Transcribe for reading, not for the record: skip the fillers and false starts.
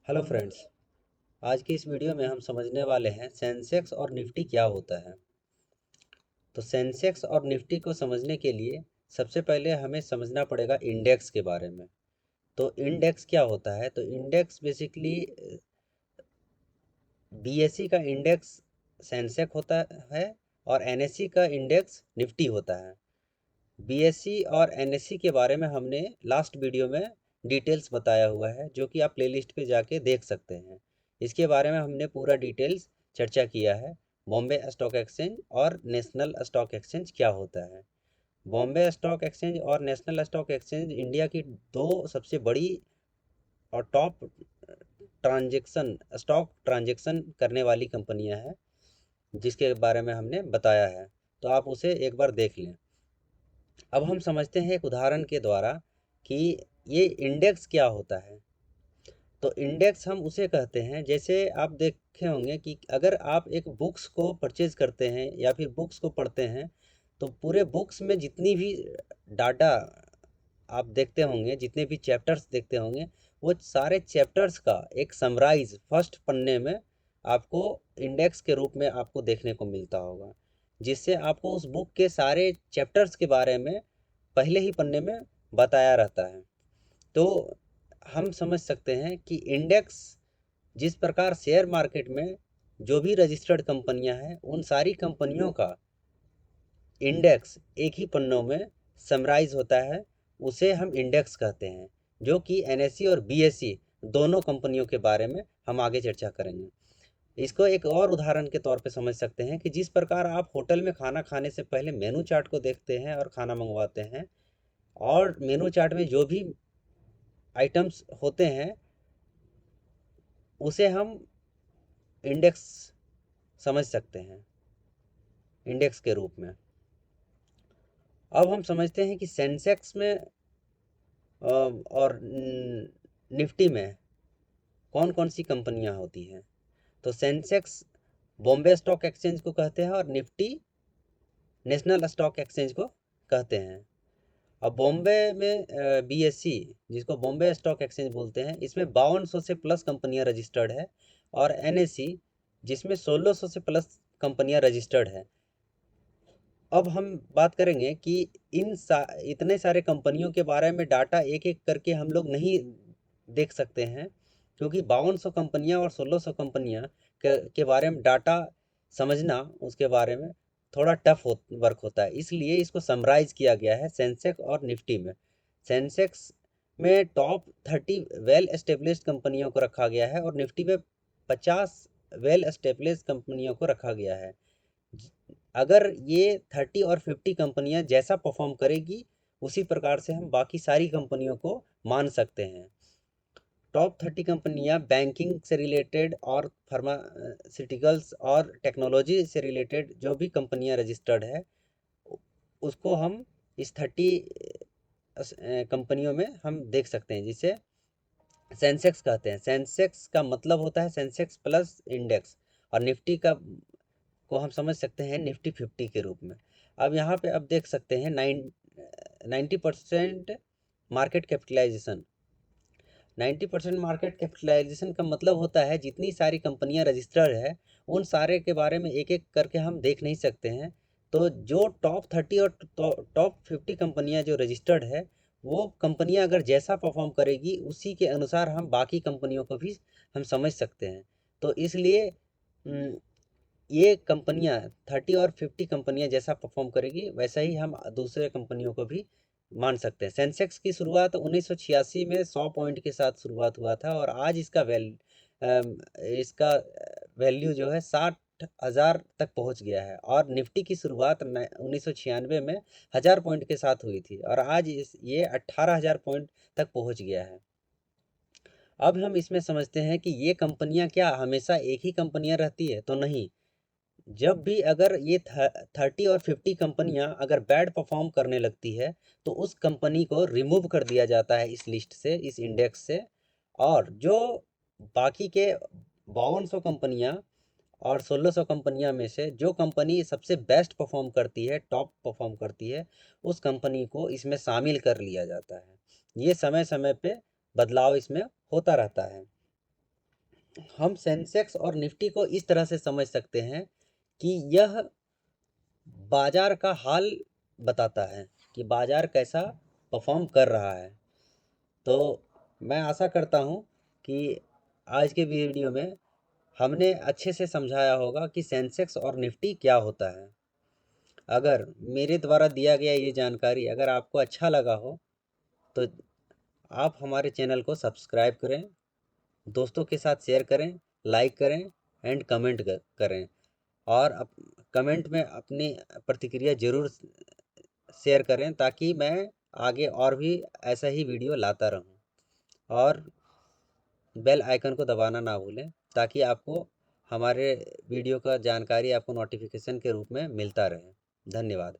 Hello friends. आज की इस वीडियो में हम समझने वाले हैं सेंसेक्स और निफ्टी क्या होता है। तो सेंसेक्स और निफ्टी को समझने के लिए सबसे पहले हमें समझना पड़ेगा इंडेक्स के बारे में। तो इंडेक्स क्या होता है? तो इंडेक्स बेसिकली बीएसई का इंडेक्स सेंसेक्स होता है और एनएसई का इंडेक्स निफ्टी होता है। बीएसई और एनएसई के बारे में हमने लास्ट वीडियो में डिटेल्स बताया हुआ है, जो कि आप प्लेलिस्ट पे जाके देख सकते हैं। इसके बारे में हमने पूरा डिटेल्स चर्चा किया है। बॉम्बे स्टॉक एक्सचेंज और नेशनल स्टॉक एक्सचेंज क्या होता है। बॉम्बे स्टॉक एक्सचेंज और नेशनल स्टॉक एक्सचेंज इंडिया की दो सबसे बड़ी और टॉप ट्रांजेक्शन स्टॉक ट्रांजेक्शन करने वाली कंपनियां हैं, जिसके बारे में हमने बताया है। तो आप उसे एक बार देख लें। अब हम समझते हैं एक उदाहरण के द्वारा कि ये इंडेक्स क्या होता है। तो इंडेक्स हम उसे कहते हैं, जैसे आप देखे होंगे कि अगर आप एक बुक्स को परचेज करते हैं या फिर बुक्स को पढ़ते हैं, तो पूरे बुक्स में जितनी भी डाटा आप देखते होंगे, जितने भी चैप्टर्स देखते होंगे, वो सारे चैप्टर्स का एक समराइज फर्स्ट पन्ने में आपको इंडेक्स के रूप में आपको देखने को मिलता होगा, जिससे आपको उस बुक के सारे चैप्टर्स के बारे में पहले ही पन्ने में बताया रहता है। तो हम समझ सकते हैं कि इंडेक्स जिस प्रकार शेयर मार्केट में जो भी रजिस्टर्ड कंपनियां हैं, उन सारी कंपनियों का इंडेक्स एक ही पन्नों में समराइज होता है, उसे हम इंडेक्स कहते हैं। जो कि एनएससी और बीएसई दोनों कंपनियों के बारे में हम आगे चर्चा करेंगे। इसको एक और उदाहरण के तौर पे समझ सकते हैं कि जिस प्रकार आप होटल में खाना खाने से पहले मेनू चार्ट को देखते हैं और खाना मंगवाते हैं, और मेनू चार्ट में जो भी आइटम्स होते हैं उसे हम इंडेक्स समझ सकते हैं, इंडेक्स के रूप में। अब हम समझते हैं कि सेंसेक्स में और निफ्टी में कौन कौन सी कंपनियां होती हैं। तो सेंसेक्स बॉम्बे स्टॉक एक्सचेंज को कहते हैं और निफ्टी नेशनल स्टॉक एक्सचेंज को कहते हैं। अब बॉम्बे में बीएससी, जिसको बॉम्बे स्टॉक एक्सचेंज बोलते हैं, इसमें 5200 से प्लस कंपनियां रजिस्टर्ड है। और एनएससी, जिसमें 1600 से प्लस कंपनियां रजिस्टर्ड है। अब हम बात करेंगे कि इतने सारे कंपनियों के बारे में डाटा एक एक करके हम लोग नहीं देख सकते हैं, क्योंकि 5200 कंपनियां और 1600 कंपनियां के बारे में डाटा समझना, उसके बारे में थोड़ा टफ वर्क होता है। इसलिए इसको समराइज किया गया है सेंसेक्स और निफ्टी में। सेंसेक्स में टॉप 30 वेल एस्टेब्लिश्ड कंपनियों को रखा गया है और निफ्टी में 50 वेल एस्टेब्लिश्ड कंपनियों को रखा गया है। अगर ये 30 और 50 कंपनियां जैसा परफॉर्म करेगी, उसी प्रकार से हम बाकी सारी कंपनियों को मान सकते हैं। टॉप 30 कंपनियां बैंकिंग से रिलेटेड और फार्मास्यूटिकल्स और टेक्नोलॉजी से रिलेटेड जो भी कंपनियां रजिस्टर्ड है, उसको हम इस 30 कंपनियों में हम देख सकते हैं, जिसे सेंसेक्स कहते हैं। सेंसेक्स का मतलब होता है सेंसेक्स प्लस इंडेक्स, और निफ्टी का को हम समझ सकते हैं निफ्टी 50 के रूप में। अब यहाँ पे अब देख सकते हैं 90% मार्केट कैपिटलाइजेशन। 90% मार्केट कैपिटलाइजेशन का मतलब होता है जितनी सारी कंपनियां रजिस्टर्ड है, उन सारे के बारे में एक एक करके हम देख नहीं सकते हैं। तो जो टॉप 30 और टॉप 50 कंपनियां जो रजिस्टर्ड है, वो कंपनियां अगर जैसा परफॉर्म करेगी, उसी के अनुसार हम बाकी कंपनियों को भी हम समझ सकते हैं। तो इसलिए ये कंपनियां 30 और 50 कंपनियां जैसा परफॉर्म करेगी, वैसा ही हम दूसरे कंपनियों को भी मान सकते हैं। सेंसेक्स की शुरुआत 1986 में 100 पॉइंट के साथ शुरुआत हुआ था, और आज इसका वैल्यू जो है 60,000 तक पहुंच गया है। और निफ्टी की शुरुआत 1996 में 1000 पॉइंट के साथ हुई थी, और आज ये 18,000 पॉइंट तक पहुंच गया है। अब हम इसमें समझते हैं कि ये कंपनियां क्या हमेशा एक ही कंपनियां रहती है? तो नहीं। जब भी अगर ये 30 और 50 कंपनियां अगर बैड परफॉर्म करने लगती है, तो उस कंपनी को रिमूव कर दिया जाता है इस लिस्ट से, इस इंडेक्स से। और जो बाकी के 5200 कंपनियां और 1600 कंपनियां में से जो कंपनी सबसे बेस्ट परफॉर्म करती है, टॉप परफॉर्म करती है, उस कंपनी को इसमें शामिल कर लिया जाता है। ये समय समय पे बदलाव इसमें होता रहता है। हम सेंसेक्स और निफ्टी को इस तरह से समझ सकते हैं कि यह बाजार का हाल बताता है कि बाजार कैसा परफॉर्म कर रहा है। तो मैं आशा करता हूँ कि आज के वीडियो में हमने अच्छे से समझाया होगा कि सेंसेक्स और निफ्टी क्या होता है। अगर मेरे द्वारा दिया गया ये जानकारी अगर आपको अच्छा लगा हो तो आप हमारे चैनल को सब्सक्राइब करें, दोस्तों के साथ शेयर करें, लाइक करें एंड कमेंट करें और कमेंट में अपनी प्रतिक्रिया ज़रूर शेयर करें ताकि मैं आगे और भी ऐसा ही वीडियो लाता रहूं। और बेल आइकन को दबाना ना भूलें ताकि आपको हमारे वीडियो का जानकारी आपको नोटिफिकेशन के रूप में मिलता रहे। धन्यवाद।